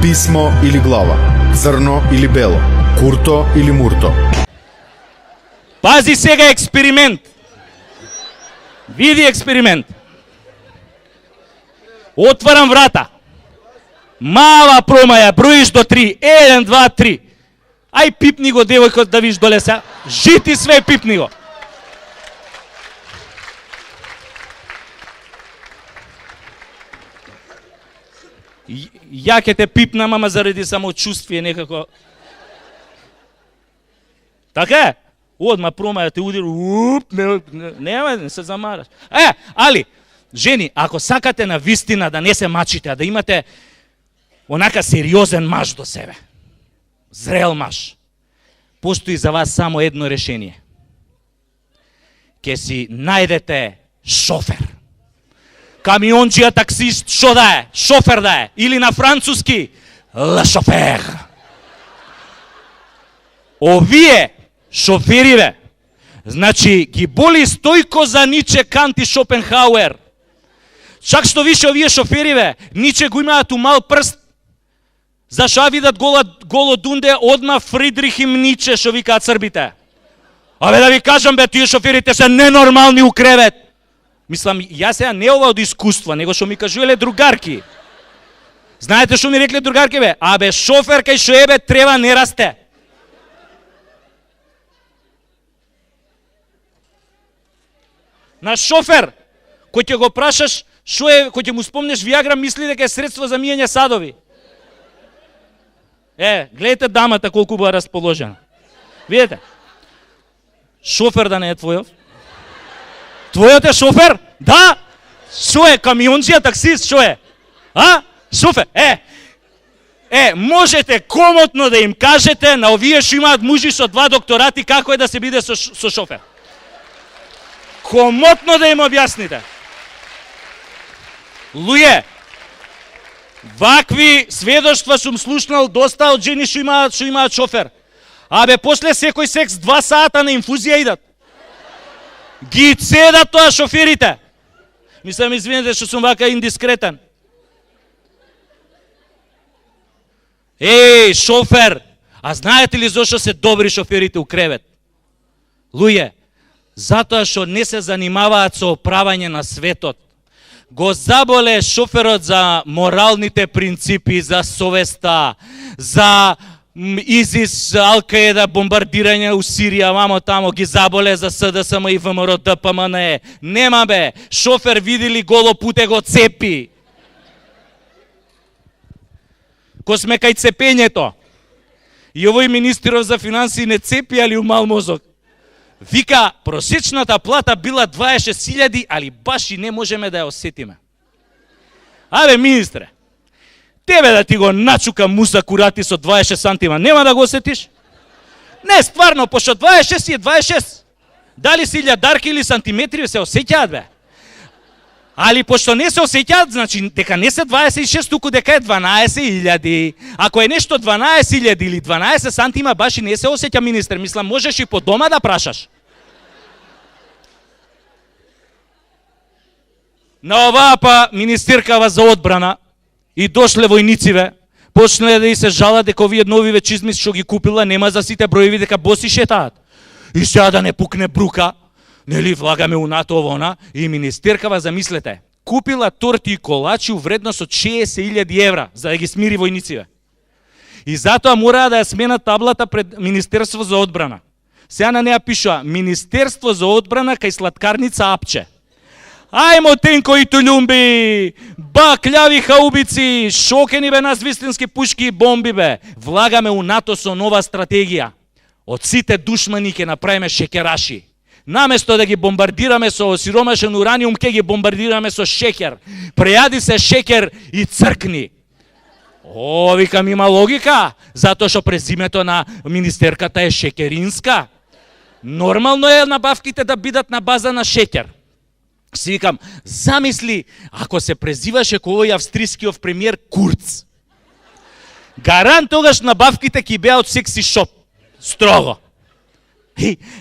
Писмо или глава, црно или бело, курто или мурто. Пази сега експеримент. Види експеримент. Отварам врата. Мала промаја, броиш до 3. 1, 2, 3. Ај пипни го девојко да виж доле се. Жити све пипни го. Ја ќе те пипнам, ама заради самочувствие некако. Така е? Одма промаја те удир, не се замараш. Али, жени, ако сакате на вистина да не се мачите, а да имате онака сериозен маж до себе, зрел маж, постои за вас само едно решение. Ке си најдете шофер. Камиончија, таксист, шо да е? Шофер да е. Или на француски, ла шофер. Овие шофериве, значи, ги боли Стојко за Ниче, Кант и Шопенхауер. Чак што више овие шофериве, Ниче го имаат у мал прст, зашо видат голо дунде, одма Фридрих им Ниче, шо викаат србите. Абе да ви кажам, бе, тие шоферите се ненормални у кревет. Мислам, јас сега не ова од искуство, него што ми кажувале другарки. Знаете што ми рекле другарки, бе? Абе, шофер кај шо ебе треба не расте. На шофер, кој ќе го прашаш, шо е, кој ќе му спомнеш Виагра, мисли дека е средство за мијање садови. Гледайте дамата колку била расположена. Видите? Шофер да не е твојов? Твојот е шофер? Да? Шо е, камиончија, таксист, шо е? Шофер? Можете комотно да им кажете на овие што имаат мужи со 2 докторати како е да се биде со шофер. Комотно да им објасните. Луѓе, вакви сведоштва сум слушнал доста од жени што имаат шофер. Абе, после секој секс 2 сата на инфузија идат. Ги цедат тоа шоферите. Мислам, извинете што сум вака индискретен. Шофер! А знаете ли зошто се добри шоферите у кревет? Луѓе, затоа што не се занимаваат со оправање на светот. Го заболе шоферот за моралните принципи, за совеста, за ИЗИС, Ал-Каеда, бомбардирање у Сирија, мамо тамо, ги заболе за СДСМ и ВМРО, ДПМН. Нема бе, шофер видели голо путе го цепи. Ко сме кај цепењето. И овој министров за финансии не цепи, али умал мозок. Вика, просечната плата била 26.000, али баш и не можеме да ја осетиме. Абе, министре, тебе да ти го начука Муса Курати со 26 сантима, нема да го осетиш? Не, стварно, пошто 26 е 26. Дали си илјадарки или сантиметри се осеќаат, бе. Али пошто не се осеќаат, значи дека не се 26, туку дека е 12.000. Ако е нешто 12.000 или 12 сантима, баш и не се осеќа, министер. Мислам, можеш и по дома да прашаш. На оваа па министеркава за одбрана и дошле војнициве, почнале да и се жалат дека овие новиве чизми што ги купила нема за сите броеви, дека боси шетаат. И сега да не пукне брука, нели влагаме у НАТО овона, и министеркава, замислете, купила торти и колачи у вредност од 60.000 евра за да ги смири војнициве. И затоа мораа да ја сменат таблата пред Министерство за одбрана. Сега на неа пишува Министерство за одбрана кај сладкарница Апче. Ајмо тенко и тулјумби, бакљави хаубици, шокени бе нас вистински пушки и бомби бе. Влагаме у НАТО со нова стратегија. Од сите душмани ќе направиме шекераши. Наместо да ги бомбардираме со сиромашен ураниум, ќе ги бомбардираме со шекер. Прејади се шекер и цркни. Викам, има логика, затоа што презимето на министерката е Шекеринска. Нормално е набавките да бидат на база на шекер. Си викам, замисли, ако се презиваше кој австрискиот премиер Курц. Гарант тогаш набавките ќе беа од секси шоп. Строго.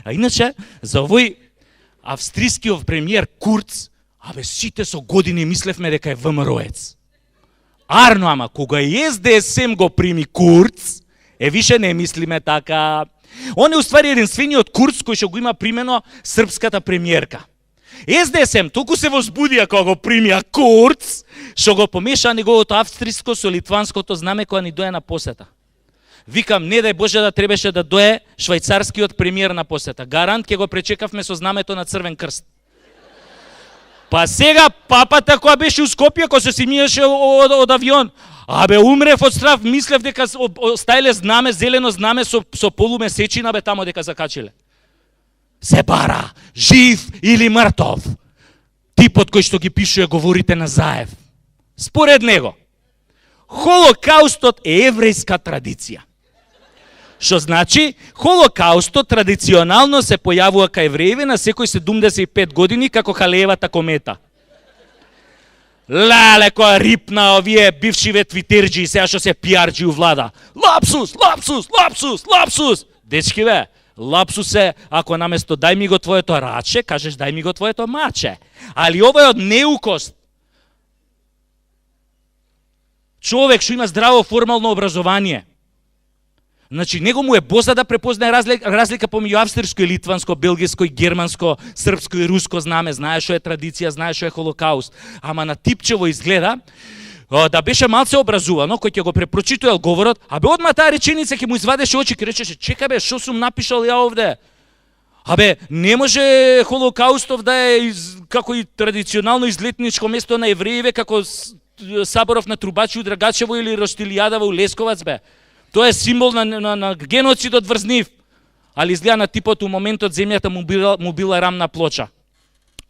А иначе, за овој австрискиот премиер Курц, абе сите со години мислевме дека е ВМРО-ец. Арно, ама, кога СДСМ го прими Курц, више не мислиме така. Он е уствари единствениот Курц кој што го има примено српската премиерка. СДСМ толку се возбудија кога го примија Курц, што го помеша неговото австриско со литванското знаме кога ни дое на посета. Викам, не дај Боже да требаше да дое швајцарскиот премиер на посета. Гарант ќе го пречекавме со знамето на Црвен крст. Па сега папата која беше у Скопје, кој се симиеше од авион, умрев од страв, мислев дека оставиле знаме, зелено знаме со полумесечина, тамо дека закачиле. Се бара, жив или мртов. Типот кој што ги пишува говорите на Заев. Според него, Холокаустот е еврејска традиција. Што значи, Холокаустот традиционално се појавува кај еврејви на секој 75 години како Халеевата комета. Леле, која рипна овие бивши твитерџи, сега што се пиарџи у влада. Лапсус, лапсус, лапсус, лапсус. Дечки бе, лапсус е, ако наместо дај ми го твоето раче, кажеш дај ми го твоето маче. Али ова е од неукост. Човек што има здраво формално образование, значи, него му е боза да препознае разлика помеѓу австриско и литванско, белгиско и германско, српско и руско знаме, знае што е традиција, знае што е Холокауст. Ама на типчево изгледа да беше малце образувано, кој ќе го препрочитувал говорот, одма таа реченица ќе му извадеше очи, ќе речеше, чека бе, што сум напишал ја овде? Не може Холокаустов да е како и традиционално излетничко место на евреиве, како Саборов на Трубачи у Драгачево или Роштилијадава у Лесковац, бе. Тоа е символ на геноцидот врз нив. Али изгледа на типот у моментот земјата му била рамна плоча.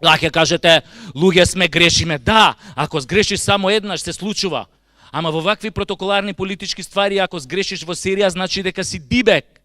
Ќе кажете, луѓе сме, грешиме. Да, ако сгрешиш само еднаш се случува. Ама во вакви протоколарни политички ствари, ако сгрешиш во серија, значи дека си дибек.